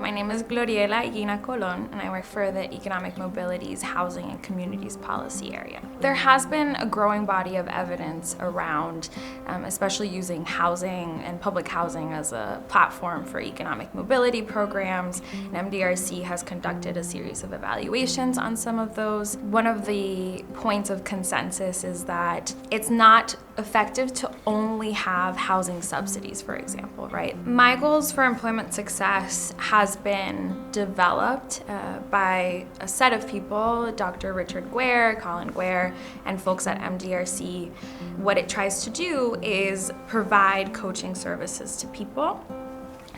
My name is Gloriela Iguina-Colón, and I work for the Economic Mobility's Housing and Communities Policy area. There has been a growing body of evidence around, especially using housing and public housing as a platform for economic mobility programs. And MDRC has conducted a series of evaluations on some of those. One of the points of consensus is that it's not effective to only have housing subsidies, for example, right? MyGoals for employment success has been developed by a set of people, Dr. Richard Guare, Colin Guare, and folks at MDRC. What it tries to do is provide coaching services to people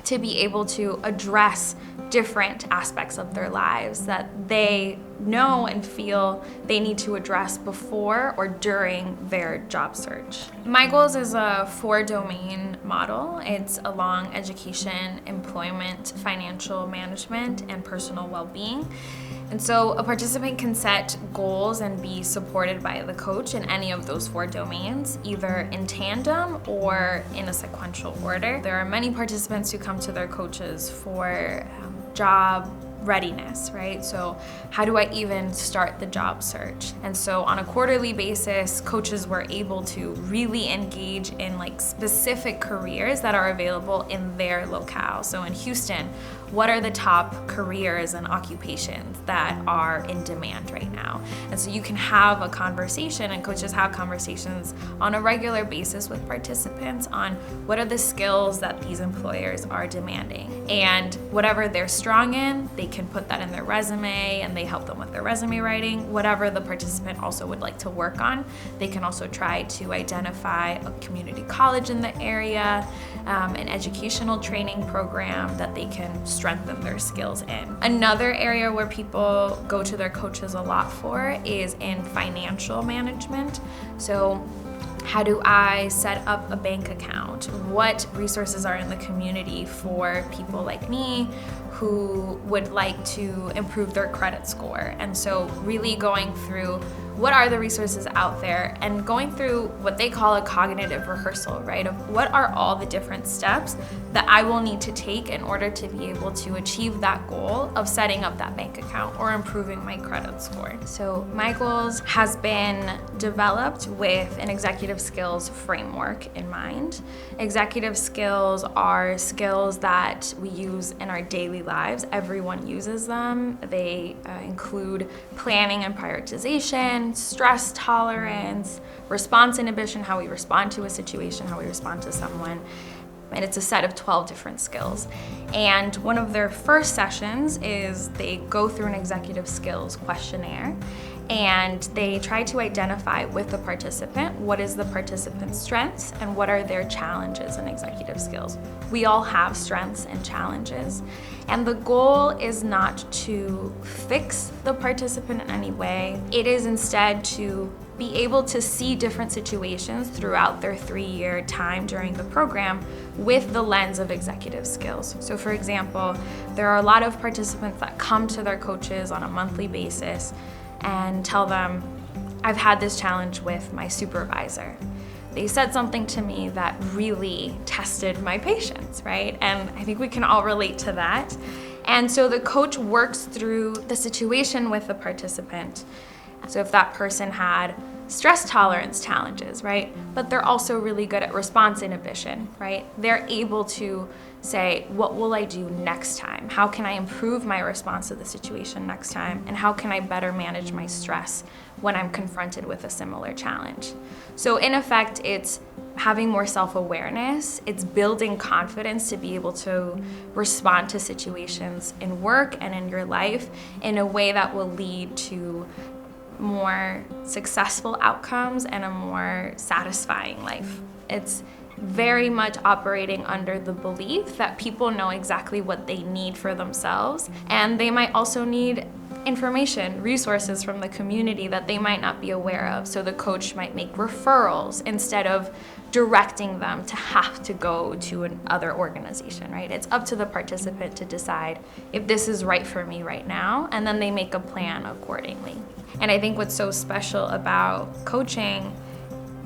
to be able to address different aspects of their lives that they know and feel they need to address before or during their job search. MyGoals is a 4-domain model. It's along education, employment, financial management, and personal well-being. And so a participant can set goals and be supported by the coach in any of those 4 domains, either in tandem or in a sequential order. There are many participants who come to their coaches for job readiness, right? So how do I even start the job search? And so on a quarterly basis, coaches were able to really engage in specific careers that are available in their locale. So in Houston, what are the top careers and occupations that are in demand right now? And so you can have a conversation, and coaches have conversations on a regular basis with participants on what are the skills that these employers are demanding. And whatever they're strong in, they can put that in their resume, and they help them with their resume writing. Whatever the participant also would like to work on, they can also try to identify a community college in the area, an educational training program that they can strengthen their skills in. Another area where people go to their coaches a lot for is in financial management. So how do I set up a bank account? What resources are in the community for people like me who would like to improve their credit score? And so really going through what are the resources out there and going through what they call a cognitive rehearsal, right? Of what are all the different steps that I will need to take in order to be able to achieve that goal of setting up that bank account or improving my credit score. So MyGoals has been developed with an executive skills framework in mind. Executive skills are skills that we use in our daily lives. Everyone uses them. They include planning and prioritization, stress tolerance, response inhibition, how we respond to a situation, how we respond to someone. And it's a set of 12 different skills. And one of their first sessions is they go through an executive skills questionnaire, and they try to identify with the participant what is the participant's strengths and what are their challenges in executive skills. We all have strengths and challenges, and the goal is not to fix the participant in any way. It is instead to be able to see different situations throughout their 3-year time during the program with the lens of executive skills. So for example, there are a lot of participants that come to their coaches on a monthly basis and tell them, I've had this challenge with my supervisor. They said something to me that really tested my patience, right? And I think we can all relate to that. And so the coach works through the situation with the participant. So if that person had stress tolerance challenges, right? But they're also really good at response inhibition, right? They're able to say, what will I do next time? How can I improve my response to the situation next time? And how can I better manage my stress when I'm confronted with a similar challenge? So in effect, it's having more self-awareness, it's building confidence to be able to respond to situations in work and in your life in a way that will lead to more successful outcomes and a more satisfying life. It's very much operating under the belief that people know exactly what they need for themselves, and they might also need information, resources from the community that they might not be aware of. So the coach might make referrals instead of directing them to have to go to another organization, right? It's up to the participant to decide if this is right for me right now, and then they make a plan accordingly. And I think what's so special about coaching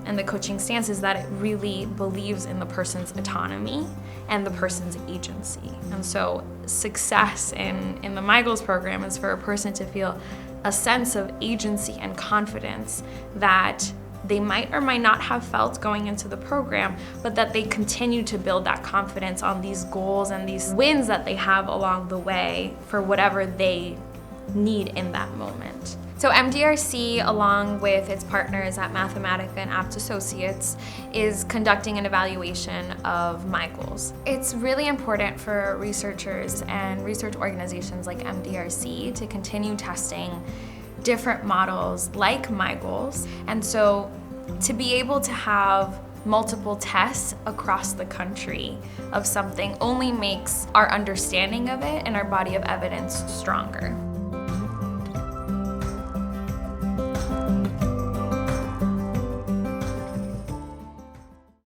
and the coaching stance is that it really believes in the person's autonomy and the person's agency. And so success in the MyGoals program is for a person to feel a sense of agency and confidence that they might or might not have felt going into the program, but that they continue to build that confidence on these goals and these wins that they have along the way for whatever they need in that moment. So MDRC, along with its partners at Mathematica and Apt Associates, is conducting an evaluation of MyGoals. It's really important for researchers and research organizations like MDRC to continue testing different models like MyGoals. And so to be able to have multiple tests across the country of something only makes our understanding of it and our body of evidence stronger.